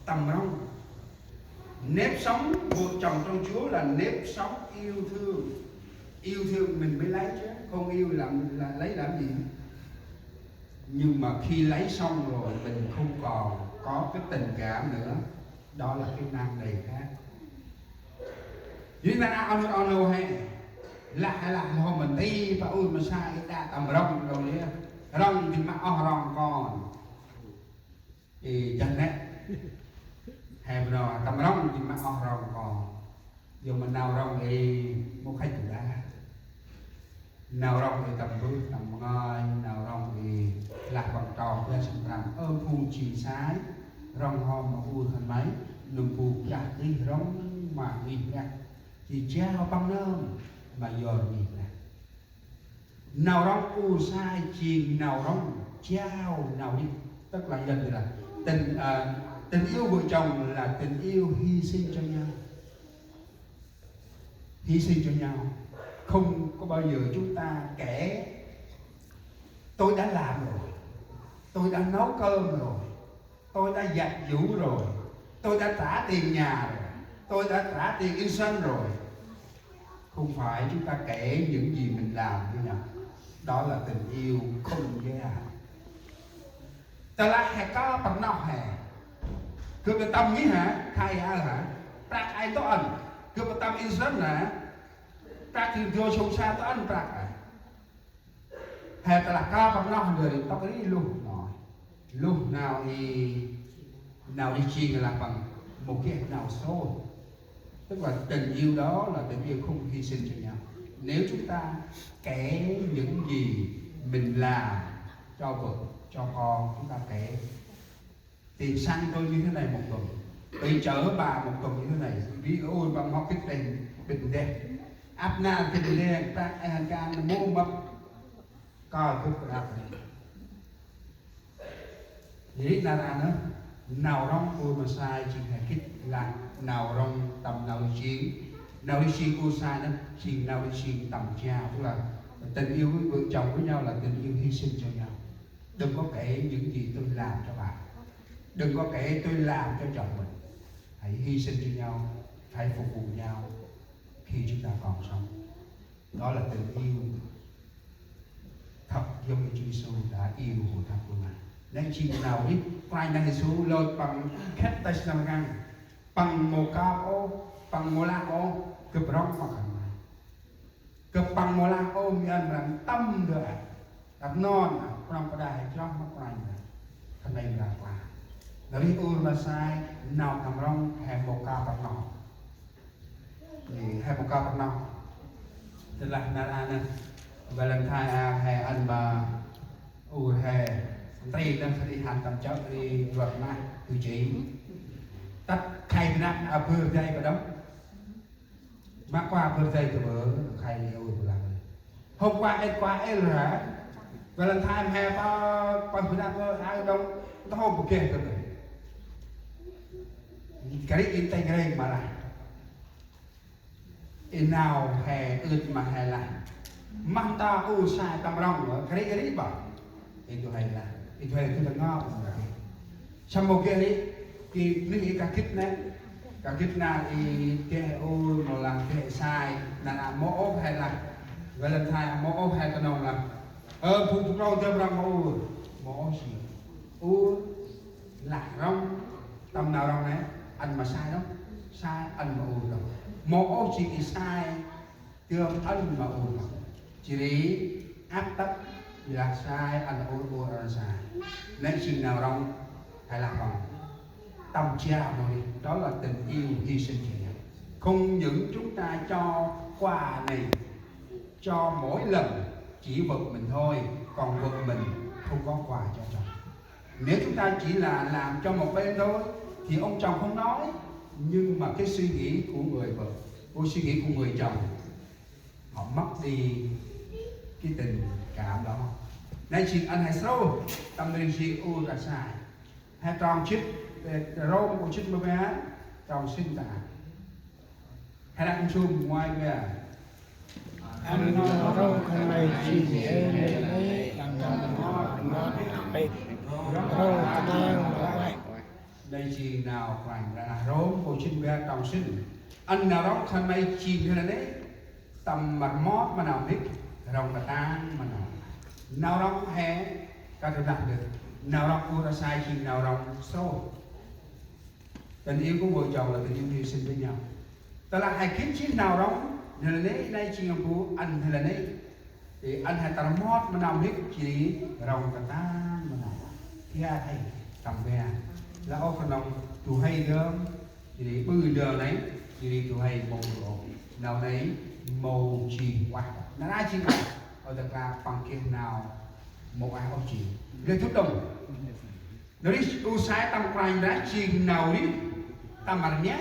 tầm rong. Nếp sống vợ chồng trong Chúa là nếp sống yêu thương. Yêu thương mình mới lấy chứ, không yêu lấy làm gì. Nhưng mà khi lấy xong rồi mình không còn có cái tình cảm nữa, đó là cái nan đề khác. Chúng ta ono hay là thôi mình đi và ui mà sai ta tầm rong rồi đấy, rong thì mà rong còn thì chẳng đấy hẹp rồi tầm rong thì mà rong còn dùng mình nào rong thì một khách chủ đá, nào rong thì tầm bước tầm ngơi, nào rong thì lạc bằng trò với sẵn rằng ơn phu chỉ sái rong hòm mà vui hơn mấy nung phu cả đi rong mà nghỉ ra thì treo băng nơm mà giờ nghỉ ra nào rong u sai chìm nào rong treo nào đi, tức là dần là tình yêu vợ chồng là tình yêu hy sinh cho nhau, hy sinh cho nhau. Không có bao giờ chúng ta kể tôi đã làm rồi, tôi đã nấu cơm rồi, tôi đã giặt giũ rồi, tôi đã trả tiền nhà rồi, tôi đã trả tiền in sân rồi. Không phải chúng ta kể những gì mình làm với nhau. Đó là tình yêu không giới hạn. Ta là hãy có bằng nọ hè cứ cái tâm nghĩ hả thay hả bạc ai to ẩn cứ cái tâm in sân hả bạc thì vô sông xa to ẩn bạc à hè ta là cao bằng nọ người tao cái lúc nào thì nào đi chi là bằng một cái nào số, tức là tình yêu đó là tình yêu không hy sinh cho nhau. Nếu chúng ta kể những gì mình làm cho vợ cho con, chúng ta kể tiền xăng tôi như thế này một tuần, đi chở bà một tuần như thế này, ví ôi bằng ngọc cái tiền bình đẹp áp na cái bình đẹp ta ai hàng can mua mập coi phút áp này nghĩ là nữa nào rong tôi mà sai chỉ phải kích là nào rong tầm nào đi chiến cô sai đó chỉ nào đi chiến tầm trao, tức là tình yêu với vợ chồng với nhau là tình yêu hy sinh cho nhau. Đừng có kể những gì tôi làm cho bạn, đừng có kể tôi làm cho chồng mình. Hãy hy sinh cho nhau, phải phục vụ nhau khi chúng ta còn sống. Đó là tình yêu thật giống như Chúa Giêsu đã yêu hội thánh của Ngài. Nên chỉ nào biết quay năng Giêsu lột bằng khét tay năm ngăn, bằng một cao ô, bằng một la ô, cực rong mặc hàng này, cực bằng một la ô miền rằng tâm được, đặt non, trong cái đài trong mắt này, cái này là quả. Nếu đi ôn mà sai, nào cầm rong hẹp một cao bằng nọ, thì hẹp một cao bằng nọ, tức là nè, Valentine hè anh bà hè tây đang đi hành tầm cháu đi vượt mà từ chỉ tắt khay nát vừa dây vào đó mắc qua vừa dây từ bữa khay ôi làm hôm qua em hả Valentine hè ba vừa nát ai đông nó hôm một kia rồi cái in tay cái mà là in nào hè ướt mà hè lạnh mang ta u sai tầm rong cái bảo itu hay là itu hay itu dengar sama ke ni ki ka kitna i ke u no lang ke sai na mo op hay là Valentine mo op hay ka nong là phụ rau tơ rong mo gì u lạc rong tầm nào rong này anh mà sai đó sai anh mà u rồi mo chỉ sai tương anh mà u rồi chỉ lý áp tắc là sai anh ô là sai nên chừng nào rong hay là còn tâm trao rồi đó là tình yêu hy sinh cho nhau. Không những chúng ta cho quà này cho mỗi lần chỉ vợ mình thôi, còn vợ mình không có quà cho chồng. Nếu chúng ta chỉ là làm cho một bên thôi thì ông chồng không nói, nhưng mà cái suy nghĩ của người vợ, suy nghĩ của người chồng, họ mất đi cái tình cảm đó. Nên chị anh hãy sâu tâm linh chị u là sai hay trong chích rôm của chích mơ bé trong sinh tạ hay là anh chung ngoài về anh nó rôm không này chỉ để lấy làm nó bị rôm đang đây chỉ nào phải là rốn của chính về trong sinh anh nào đó thân mây chỉ thế đấy tầm mặt mót mà nào biết rồng và tan mà nào đó hè các thứ đặt được nào đó cô ta sai chỉ nào đó sâu tình yêu của vợ chồng là tình yêu hy sinh với nhau tức là hai kiếm chiếc nào đó nên là đây chỉ ông bố anh hay là đấy thì anh hay tầm mót mà nào biết chỉ rồng và tan mà nào thì ai hay tầm về là ô phần lòng tụ hay gớm thì bư đờ đấy thì tụ hay màu nào đấy màu chỉ quá nó đã chỉ là ở đặc là bằng kia nào một ai không chỉ gây thúc đồng nó đi u sai tâm quanh đã chỉ nào đi tâm mà nhé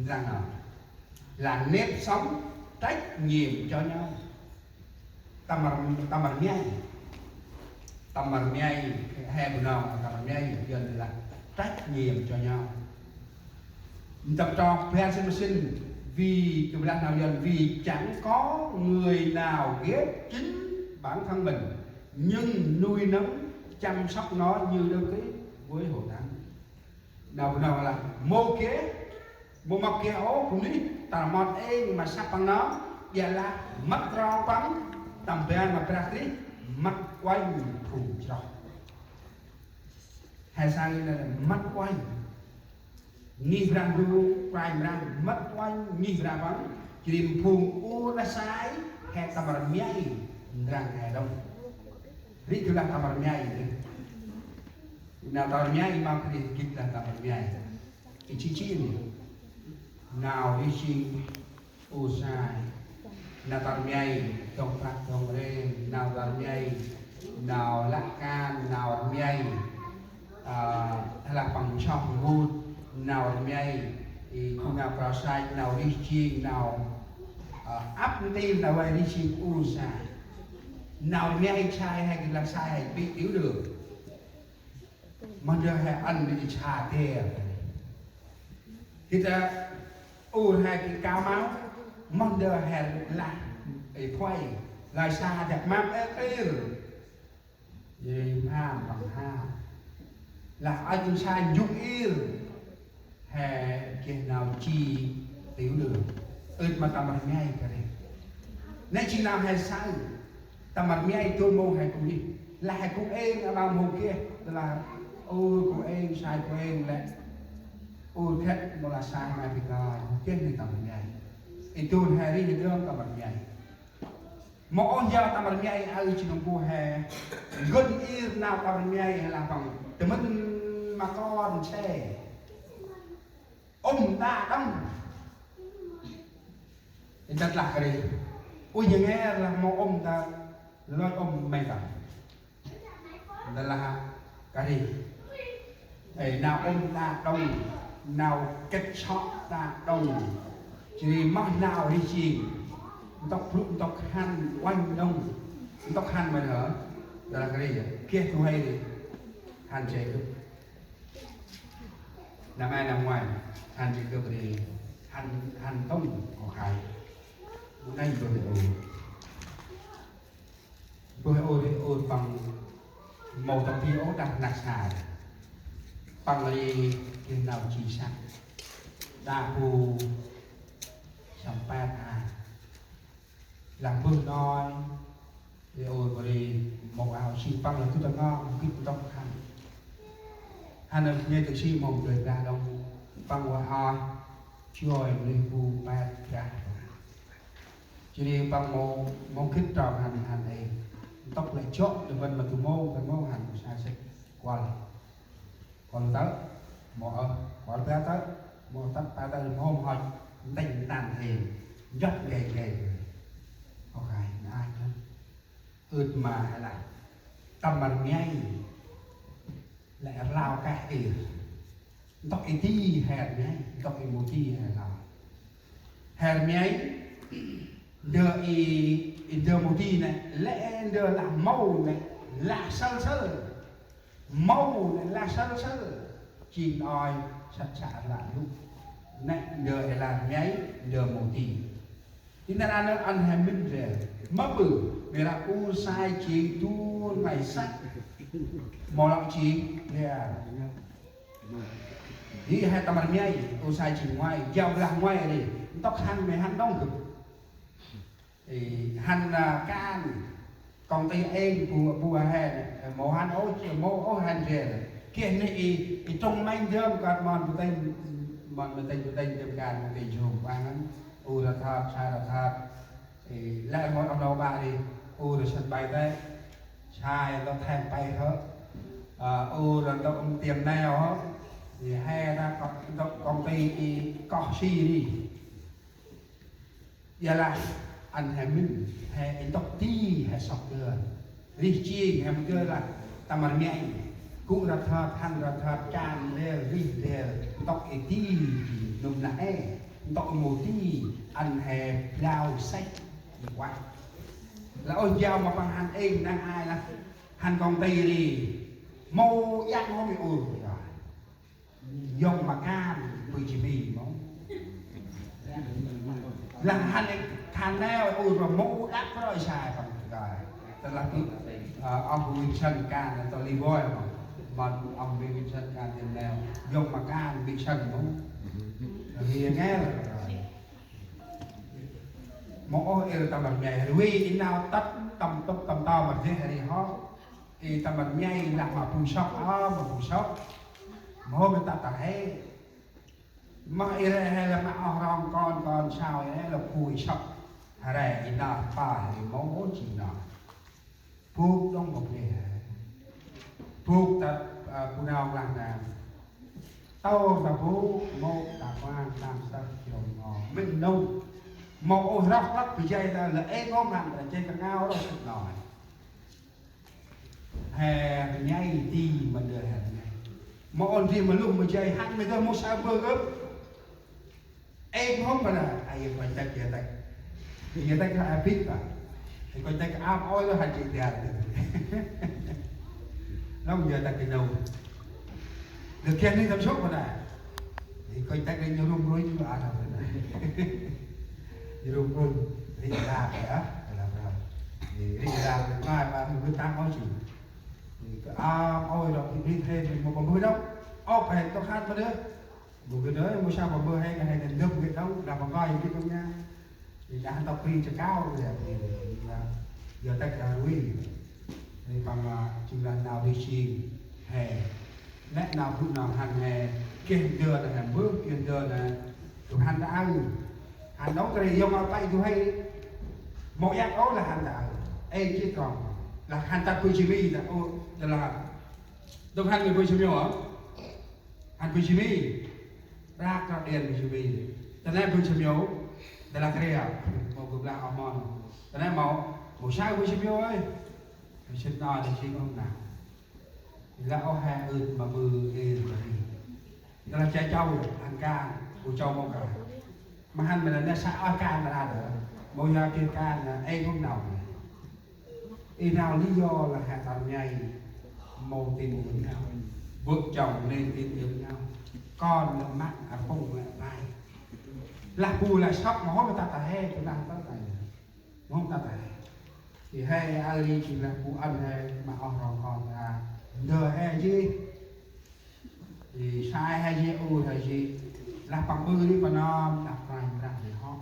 rằng là nếp sống trách nhiệm cho nhau tâm mà nhé tâm mà nhé hay của nào tâm mà nhé gần là trách nhiệm cho nhau tập trò phe sinh vì chúng ta nào dần vì chẳng có người nào ghét chính bản thân mình nhưng nuôi nấng chăm sóc nó như đơn ký với hồ thánh nào là mô kế mô mặc kế ố cũng đi ta một em mà sắp bằng nó giờ là mất rau bắn tầm về mà practice mất quanh thủ trò hay sang là mất quanh nghi rằng du prime rằng mất quanh nghi rằng bắn chỉ phùng u ra sai hay tầm rằng nhảy rằng hay đâu lý tu là tầm rằng nhảy nào tầm rằng nhảy mà cái gì là tầm rằng nhảy cái chi này nào đi chi u sai nào tầm rằng nhảy trong phát trong đây nào tầm rằng nhảy nào lạc can nào nhảy hay là bằng trong vụt nào nhảy thì không nào vào sai nào đi chi nào áp tim nào vậy đi chi u sai nào nhảy sai hay là sai hay bị yếu được mà giờ hay ăn đi trà tè thì ta u hay cái cao máu mong giờ hay là cái quay lại xa đẹp mắm ế gì ham bằng ham là anh sai nhục yêu hè kia nào chi tiểu đường mà ta mặt ngay cái này nên chỉ làm hay sai ta mặt ngay tôi mô hay cũng đi là hay cũng em ở bao mô kia là ôi của em sai của em lại ôi thế mà là sai mà thì coi chết nên ta mặt ngay thì tôi hay đi được ta mặt ngay mỗi giờ ta mặt ngay ai chỉ nông cô hè gần yêu nào ta mặt ngay là bằng từ mình mà con xe ông ta đông thì thật là cái gì ui như nghe là một ông ta nói ông mày cả thật là cái gì để nào ông ta đông nào kết sọ ta đông chỉ mong nào đi chi tóc lúc tóc khăn quanh đông tóc khăn mà nữa đó là cái gì kia thu hay đi khăn chế lúc năm ai năm ngoài hành chỉ được thì hành không có khai hôm nay tôi ôi bằng màu tập thi ố đặc nạc xài bằng là gì nào chỉ sắc đa phù sắm ba thà làm phương nói thì ôi bởi vì màu áo chỉ bằng là tôi ta ngon cái tóc khăn hành là nghe từ khi màu đời ra đâu bằng qua ho chơi lên vu ba cả chỉ đi bằng màu kích tròn hành này tóc lại chốt được bên mà tụi mô hành sai sẽ qua lại còn tới mò còn tới mò tắt ta tới hôm hỏi tình tàn hiền rất ghê ok ai ướt mà hay là tâm bằng ngay lại lao cái gì tóc ý tí hèn nhé tóc ý mô tí hèn nhé đưa mô tí này lẽ đưa là màu này là sơ màu này là sơ chỉ nói sạch là lúc này đưa là nháy đưa mô tí thì nên ăn hèn minh về mất bử vì là u sai chỉ tu mày sách mò lọc chí ý hai tầm ăn nhây ô sai chỉ ngoài giàu là ngoài này tóc hắn mày hắn đông cực thì hắn là can còn tay em bùa hè mồ hắn ố hắn rẻ kia này trong mấy đêm còn mòn của tay đêm can của tay dùng qua hắn u là tháp sai là tháp thì lại mỗi ông đầu ba đi u là sân bay đấy sai nó thèm bay hết u là nó tiền nào hết thì hai ra công ty có gì đi giờ là anh hay mình hay anh tóc ti hay sọc đưa đi chi hay mình là tầm ăn nhảy cũng là thật tràn lên đi lên tóc ti nồng nãy tóc mù ti anh hay lao sách quá là ôi giao mà bằng hành em đang ai là hành công ty đi mô giác nó bị ủi rồi dùng mà cam bởi chỉ vì nó là hành neo ủi rồi mô đắc có đôi xài phần rồi tức là cái ông Wilson can là tôi li voi mà ông Wilson can tiền neo dùng mà cam bị sân nó thì nghe là mỗi tầm bằng nhảy vì nào tầm to mà thế thì họ thì tầm bằng nhảy là mà phù sóc mà hôm ta thấy mà hay là mà ông con sao ấy là phù sóc hay là nào phải thì món chỉ nào phù trong một nghề phù ta phù nào làm nào tao là phù một ta quan làm sao chiều ngò mình nông một rắc bây giờ là em có mặt ở trên cái ngao đó thật nổi hè nhảy đi mà đưa hè nhảy một ôn gì mà lúc mà chơi hát bây giờ một sao vừa gấp em không phải là ai còn tay kia tay người ta có ai biết cả thì còn tay áo oi nó hành chị đẹp nó giờ ta cái đầu được khen đi tầm sốt mà này thì coi tay cái nhiều rung rối như bạn nào vậy đi rung rung đi ra phải á làm rồi thì đi ra mai mà mình tăng có gì thì ôi rồi thì đi thêm thì một con bơi đâu phải có khát mà nữa một cái đấy mua sao mà bơi hay là nước cái đâu là bằng coi cái trong nha thì đã tập đi cho cao rồi thì giờ ta cả đuôi thì bằng chừng lần nào đi chi hè nét nào lúc nào hàng hè kiên đưa là hàng bước kiên đưa là tụi hắn đã ăn hắn nấu cái gì mà tay tụi hay một giác đó là hắn đã ê chứ còn là hắn ta quy chimi là tụi hắn người quy chimi hả hắn quy chimi ra cho điền quy chimi cho nên quy chimi đây là cái à một cục là hormone cho nên một sao quy chimi ơi xin nói thì chỉ không nào là ô hà mà bự là là trái châu hành can của châu mong cả mà hành mình là xã ở can là ra được bây giờ trên can là em không nào nào lý do là hạt tầm nhầy màu tìm được nhau vợ chồng nên tìm được nhau con là mắt không là tai là bù là sốc mà hỏi người ta ta he chúng ta không ta không ta ta thì hay ali chỉ là phụ ăn hay mà ông còn là nhờ hay gì thì sai hay gì hay gì là bằng bư đi mà nó đặt vàng đặt để họ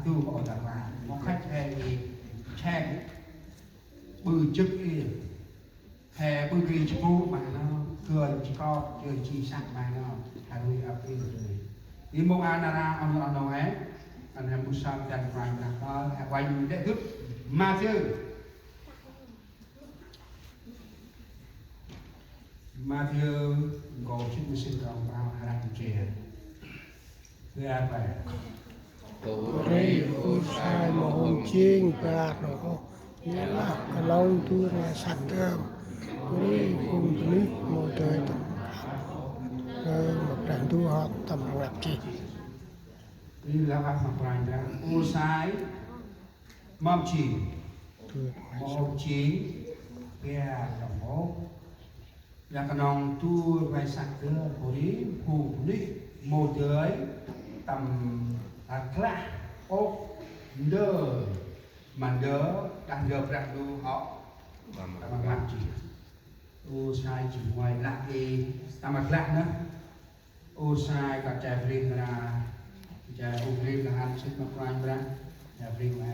tu bộ đặt vàng một khách hay gì che bư chức đi hay bư kỳ chữ mà nó cười chỉ có cười chi sạch mà nó hay đi ấp đi rồi đi mua ăn ra ông nói hết anh em mua xong đặt vàng đặt đó quanh để thức Matthew có chuyện sinh trong bao hàng trẻ thế ai vậy Uri usai mohon ching pelat nó nghĩa là cái lâu tu là sạch cơm Uri cùng tụi một đời tầm một trận tu họ tầm lập chỉ đi là bác mặt vàng ra usai mâm chỉ một chín bè đồng hố là cái nòng tu vài sạch cơ hối phù đi một giới tầm class ốp đơ mà đỡ đang đợp ra đu họ tầm mặt chỉ tu sai chỉ ngoài lại thì tầm mặt lại nữa cô sai cả trái riêng là trái ung riêng là ăn sức mà quanh ra trái riêng là